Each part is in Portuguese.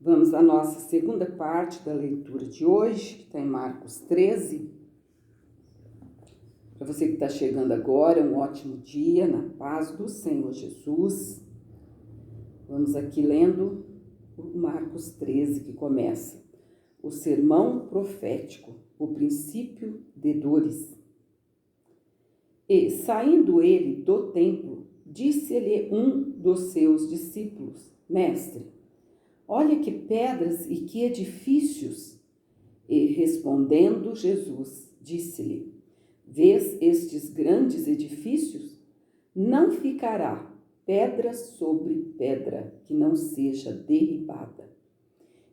Vamos à nossa segunda parte da leitura de hoje, que está em Marcos 13. Para você que está chegando agora, um ótimo dia, na paz do Senhor Jesus. Vamos aqui lendo o Marcos 13, que começa: o sermão profético, o princípio de dores. E, saindo ele do templo, disse-lhe um dos seus discípulos: Mestre, olha que pedras e que edifícios! E respondendo Jesus, disse-lhe: Vês estes grandes edifícios? Não ficará pedra sobre pedra que não seja derribada.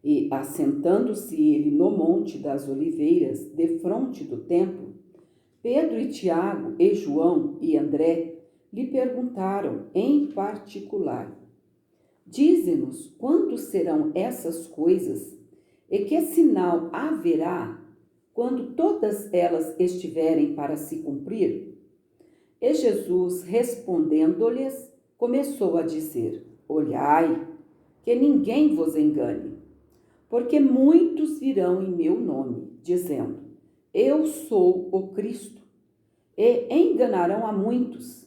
E, assentando-se ele no monte das oliveiras, defronte do templo, Pedro e Tiago e João e André lhe perguntaram em particular: Dize-nos quando serão essas coisas e que sinal haverá quando todas elas estiverem para se cumprir? E Jesus, respondendo-lhes, começou a dizer: Olhai, que ninguém vos engane, porque muitos virão em meu nome, dizendo: Eu sou o Cristo, e enganarão a muitos.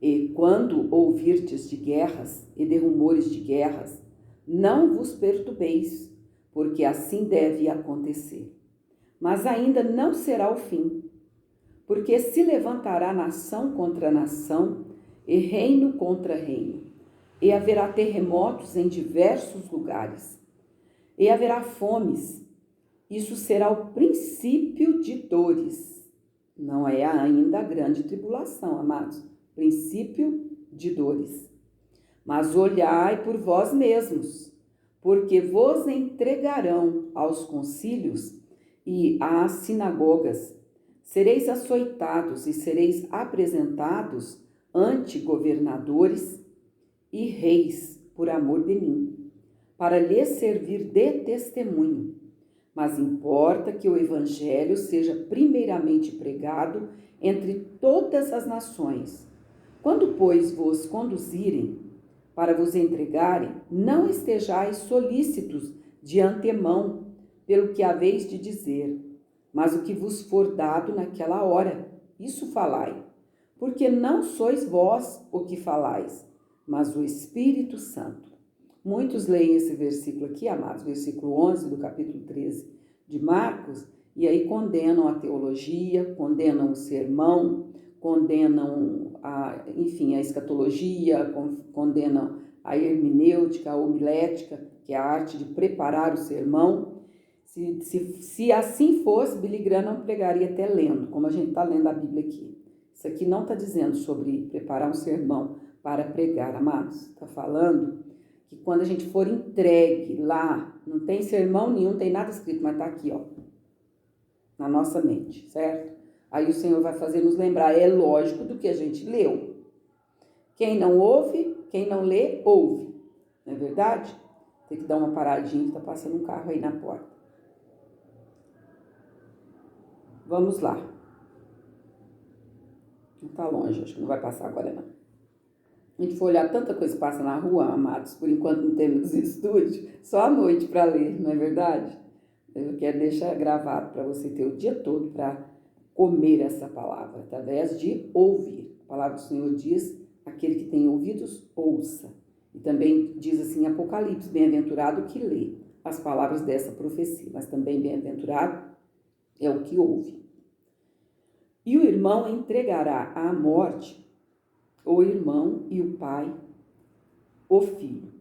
E quando ouvirdes de guerras e de rumores de guerras, não vos perturbeis, porque assim deve acontecer. Mas ainda não será o fim, porque se levantará nação contra nação e reino contra reino, e haverá terremotos em diversos lugares, e haverá fomes. Isso será o princípio de dores. Não é ainda a grande tribulação, amados. Princípio de dores. Mas olhai por vós mesmos, porque vos entregarão aos concílios e às sinagogas. Sereis açoitados e sereis apresentados ante governadores e reis por amor de mim, para lhes servir de testemunho. Mas importa que o evangelho seja primeiramente pregado entre todas as nações. Quando, pois, vos conduzirem para vos entregarem, não estejais solícitos de antemão pelo que haveis de dizer, mas o que vos for dado naquela hora, isso falai, porque não sois vós o que falais, mas o Espírito Santo. Muitos leem esse versículo aqui, amados, versículo 11 do capítulo 13 de Marcos, e aí condenam a teologia, condenam o sermão, condenam a escatologia, condenam a hermenêutica, a homilética, que é a arte de preparar o sermão. Se assim fosse, Billy Graham não pregaria até lendo, como a gente está lendo a Bíblia aqui. Isso aqui não está dizendo sobre preparar um sermão para pregar, amados. Está falando que quando a gente for entregue lá, não tem sermão nenhum, não tem nada escrito, mas está aqui, ó, na nossa mente, certo? Aí o Senhor vai fazer nos lembrar, é lógico, do que a gente leu. Quem não ouve, quem não lê, ouve. Não é verdade? Tem que dar uma paradinha, que está passando um carro aí na porta. Vamos lá. Não está longe, acho que não vai passar agora não. A gente for olhar tanta coisa que passa na rua, amados, por enquanto não temos estúdio, só à noite para ler, não é verdade? Eu quero deixar gravado para você ter o dia todo para comer essa palavra, através de ouvir. A palavra do Senhor diz: aquele que tem ouvidos, ouça. E também diz assim, Apocalipse: bem-aventurado o que lê as palavras dessa profecia, mas também bem-aventurado é o que ouve. E o irmão entregará à morte o irmão e o pai, o filho.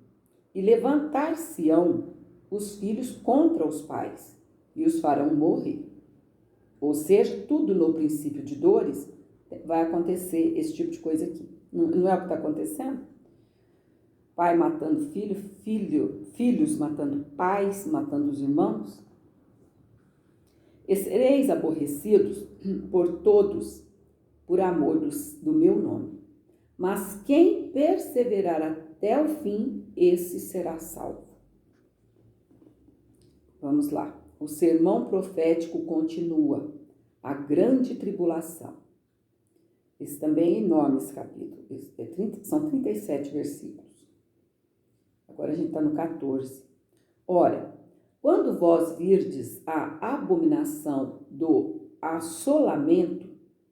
E levantar-se-ão os filhos contra os pais, e os farão morrer. Ou seja, tudo no princípio de dores vai acontecer esse tipo de coisa aqui. Não é o que está acontecendo? Pai matando filho, filhos matando pais, matando os irmãos. E sereis aborrecidos por todos, por amor do meu nome. Mas quem perseverar até o fim, esse será salvo. Vamos lá. O sermão profético continua. A grande tribulação. Esse também é enorme, esse capítulo. São 37 versículos. Agora a gente está no 14. Ora, quando vós virdes a abominação do assolamento,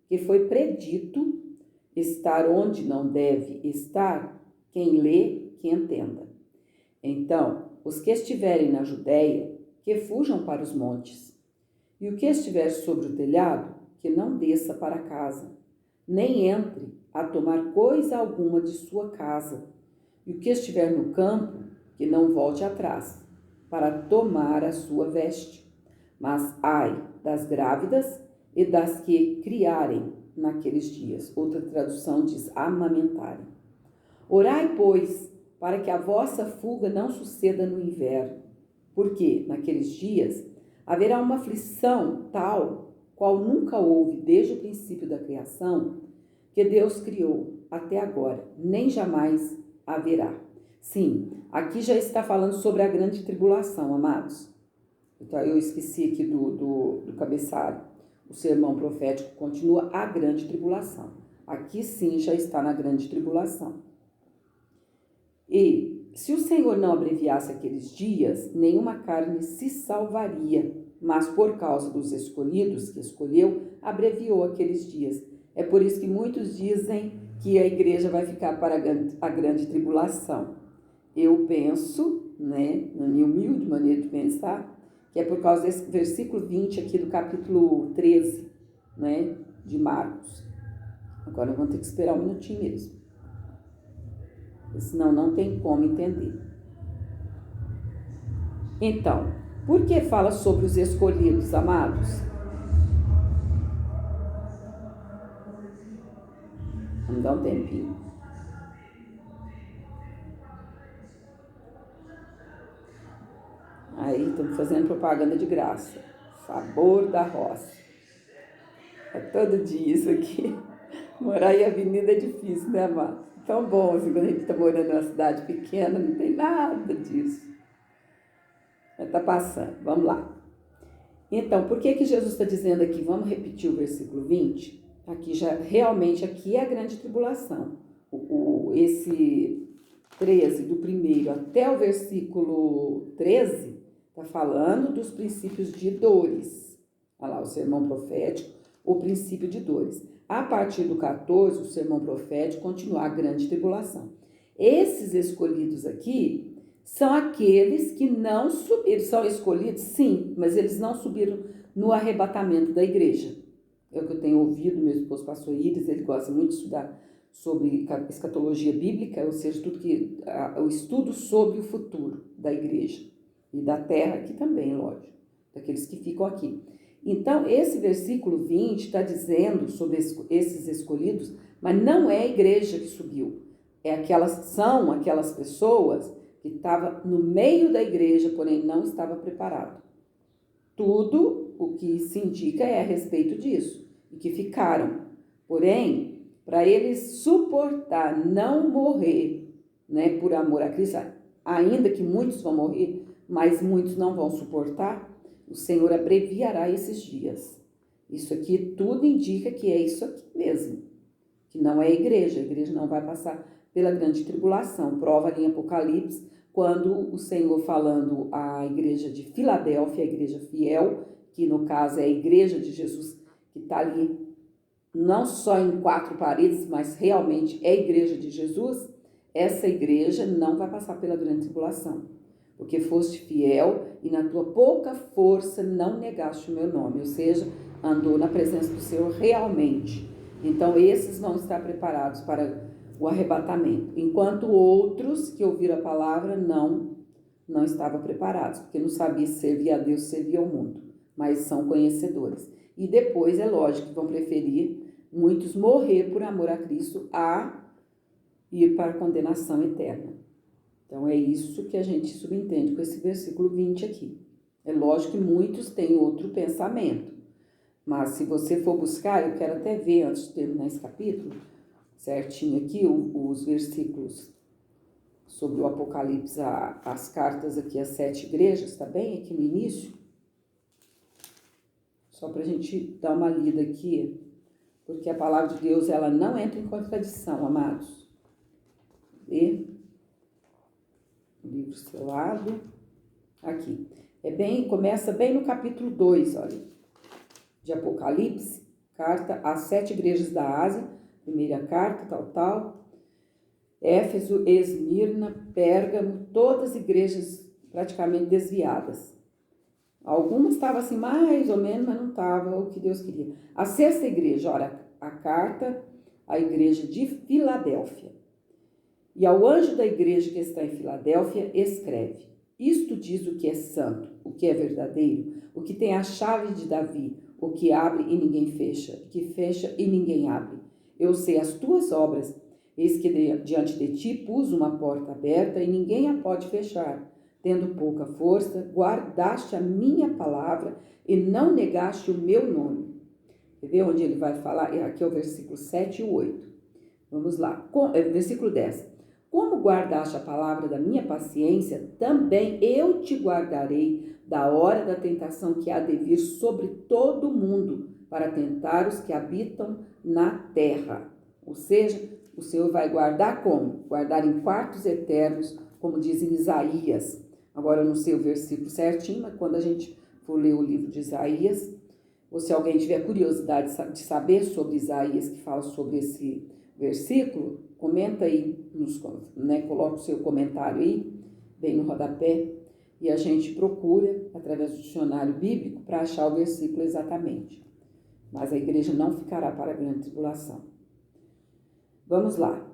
que foi predito estar onde não deve estar, quem lê, que entenda. Então, os que estiverem na Judéia, que fujam para os montes, e o que estiver sobre o telhado, que não desça para casa, nem entre a tomar coisa alguma de sua casa, e o que estiver no campo, que não volte atrás, para tomar a sua veste. Mas ai das grávidas e das que criarem naqueles dias. Outra tradução diz amamentarem. Orai, pois, para que a vossa fuga não suceda no inverno, porque naqueles dias haverá uma aflição tal qual nunca houve desde o princípio da criação, que Deus criou até agora, nem jamais haverá. Sim, aqui já está falando sobre a grande tribulação, amados. Então, eu esqueci aqui do cabeçalho. O sermão profético continua a grande tribulação. Aqui sim já está na grande tribulação. E se o Senhor não abreviasse aqueles dias, nenhuma carne se salvaria, mas por causa dos escolhidos que escolheu, abreviou aqueles dias. É por isso que muitos dizem que a igreja vai ficar para a grande tribulação. Eu penso, né, na minha humilde maneira de pensar, que é por causa desse versículo 20 aqui do capítulo 13, né, de Marcos. Agora eu vou ter que esperar um minutinho mesmo, senão não tem como entender. Então, por que fala sobre os escolhidos, amados? Vamos dar um tempinho. Aí estamos fazendo propaganda de graça. Sabor da roça. É todo dia isso aqui. Morar em avenida é difícil, né, amado? Tão bom assim, quando a gente está morando numa cidade pequena, não tem nada disso. Mas tá passando, vamos lá. Então, por que Jesus está dizendo aqui? Vamos repetir o versículo 20? Aqui já, realmente, aqui é a grande tribulação. Esse 13, do primeiro até o versículo 13, está falando dos princípios de dores. Olha lá, o sermão profético, o princípio de dores. A partir do 14, o sermão profético continua a grande tribulação. Esses escolhidos aqui são aqueles que não subiram. São escolhidos, sim, mas eles não subiram no arrebatamento da igreja. É o que eu tenho ouvido, meu esposo pastor Iris, ele gosta muito de estudar sobre escatologia bíblica, ou seja, o estudo sobre o futuro da igreja e da terra aqui também, lógico, daqueles que ficam aqui. Então, esse versículo 20 está dizendo sobre esses escolhidos, mas não é a igreja que subiu, são aquelas pessoas que estavam no meio da igreja, porém não estava preparado. Tudo o que se indica é a respeito disso, e que ficaram. Porém, para eles suportar não morrer, né, por amor a Cristo, ainda que muitos vão morrer, mas muitos não vão suportar, o Senhor abreviará esses dias. Isso aqui tudo indica que é isso aqui mesmo, que não é a igreja não vai passar pela grande tribulação. Prova ali em Apocalipse, quando o Senhor falando à igreja de Filadélfia, a igreja fiel, que no caso é a igreja de Jesus, que está ali não só em 4 paredes, mas realmente é a igreja de Jesus, essa igreja não vai passar pela grande tribulação, porque foste fiel e na tua pouca força não negaste o meu nome, ou seja, andou na presença do Senhor realmente. Então esses vão estar preparados para o arrebatamento, enquanto outros que ouviram a palavra não estavam preparados, porque não sabiam se servia a Deus, servia ao mundo, mas são conhecedores. E depois é lógico que vão preferir muitos morrer por amor a Cristo a ir para a condenação eterna. Então é isso que a gente subentende com esse versículo 20 aqui. É lógico que muitos têm outro pensamento, mas se você for buscar, eu quero até ver antes de terminar esse capítulo, certinho aqui, os versículos sobre o Apocalipse, as cartas aqui às 7 igrejas, tá bem? Aqui no início. Só para a gente dar uma lida aqui, porque a palavra de Deus, ela não entra em contradição, amados. E o livro selado, Aqui. Começa bem no capítulo 2, olha, de Apocalipse, carta às 7 igrejas da Ásia, primeira carta, tal. Éfeso, Esmirna, Pérgamo, todas igrejas praticamente desviadas. Algumas estavam assim mais ou menos, mas não estava o que Deus queria. A sexta igreja, olha, a carta à igreja de Filadélfia. E ao anjo da igreja que está em Filadélfia, escreve: isto diz o que é santo, o que é verdadeiro, o que tem a chave de Davi, o que abre e ninguém fecha, o que fecha e ninguém abre. Eu sei as tuas obras, eis que diante de ti pus uma porta aberta e ninguém a pode fechar. Tendo pouca força, guardaste a minha palavra e não negaste o meu nome. Quer ver onde ele vai falar? Aqui é o versículo 7 e 8. Vamos lá. Versículo 10. Como guardaste a palavra da minha paciência, também eu te guardarei da hora da tentação que há de vir sobre todo o mundo, para tentar os que habitam na terra. Ou seja, o Senhor vai guardar como? Guardar em quartos eternos, como diz em Isaías. Agora eu não sei o versículo certinho, mas quando a gente for ler o livro de Isaías, ou se alguém tiver curiosidade de saber sobre Isaías, que fala sobre esse versículo, comenta aí, coloca o seu comentário aí, bem no rodapé, e a gente procura, através do dicionário bíblico, para achar o versículo exatamente. Mas a igreja não ficará para a grande tribulação. Vamos lá.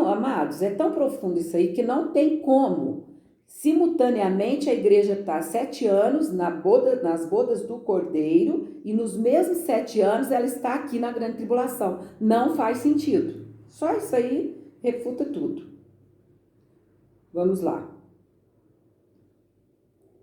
Amados, é tão profundo isso aí que não tem como. Simultaneamente, a igreja está 7 anos nas bodas do Cordeiro e nos mesmos 7 anos ela está aqui na grande tribulação. Não faz sentido. Só isso aí refuta tudo. Vamos lá.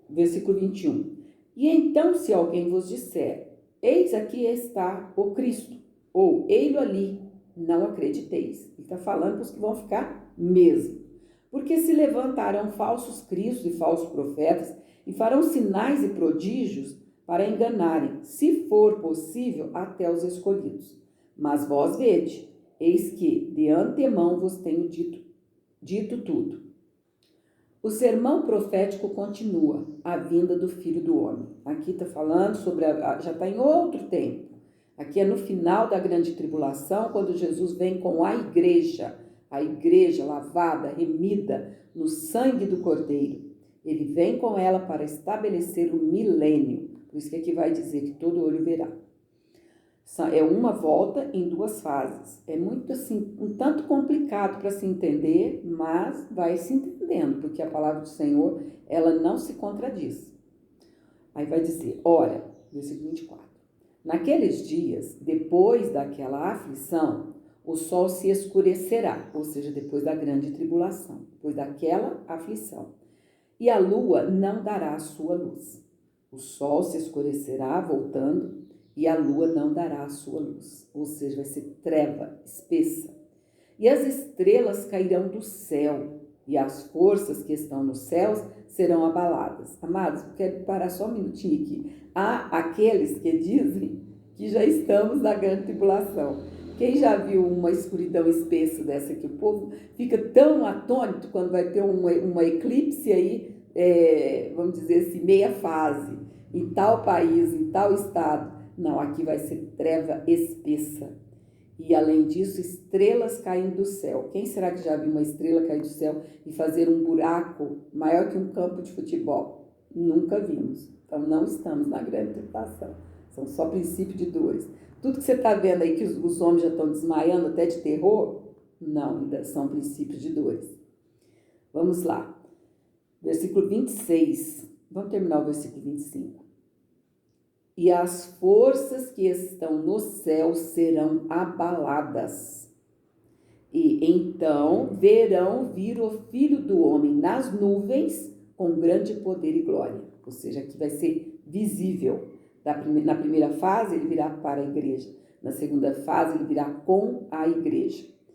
Versículo 21. E então, se alguém vos disser, eis aqui está o Cristo, ou ei-lo ali, não acrediteis. Ele está falando para os que vão ficar mesmo. Porque se levantarão falsos cristos e falsos profetas e farão sinais e prodígios para enganarem, se for possível, até os escolhidos. Mas vós vede, eis que de antemão vos tenho dito tudo. O sermão profético continua, a vinda do Filho do Homem. Aqui está falando sobre, já está em outro tempo. Aqui é no final da grande tribulação, quando Jesus vem com a igreja lavada, remida no sangue do Cordeiro. Ele vem com ela para estabelecer o milênio. Por isso que aqui vai dizer que todo olho verá. É uma volta em 2 fases. É muito assim, um tanto complicado para se entender, mas vai se entendendo, porque a palavra do Senhor, ela não se contradiz. Aí vai dizer, ora, versículo 24. Naqueles dias, depois daquela aflição, o sol se escurecerá, ou seja, depois da grande tribulação, depois daquela aflição, e a lua não dará a sua luz. O sol se escurecerá, voltando, e a lua não dará a sua luz, ou seja, vai ser treva espessa. E as estrelas cairão do céu, e as forças que estão nos céus serão abaladas. Amados, quero parar só um minutinho aqui. Há aqueles que dizem que já estamos na grande tribulação. Quem já viu uma escuridão espessa dessa que o povo fica tão atônito quando vai ter uma eclipse aí, vamos dizer assim, meia fase, em tal país, em tal estado. Não, aqui vai ser treva espessa. E além disso, estrelas caem do céu. Quem será que já viu uma estrela cair do céu e fazer um buraco maior que um campo de futebol? Nunca vimos. Então não estamos na grande tribulação. São só princípios de dores. Tudo que você está vendo aí que os homens já estão desmaiando até de terror, não, ainda são princípios de dores. Vamos lá. Versículo 26. Vamos terminar o versículo 25. E as forças que estão no céu serão abaladas. E então verão vir o Filho do Homem nas nuvens com grande poder e glória. Ou seja, aqui vai ser visível. Na primeira fase, ele virá para a igreja. Na segunda fase, ele virá com a igreja.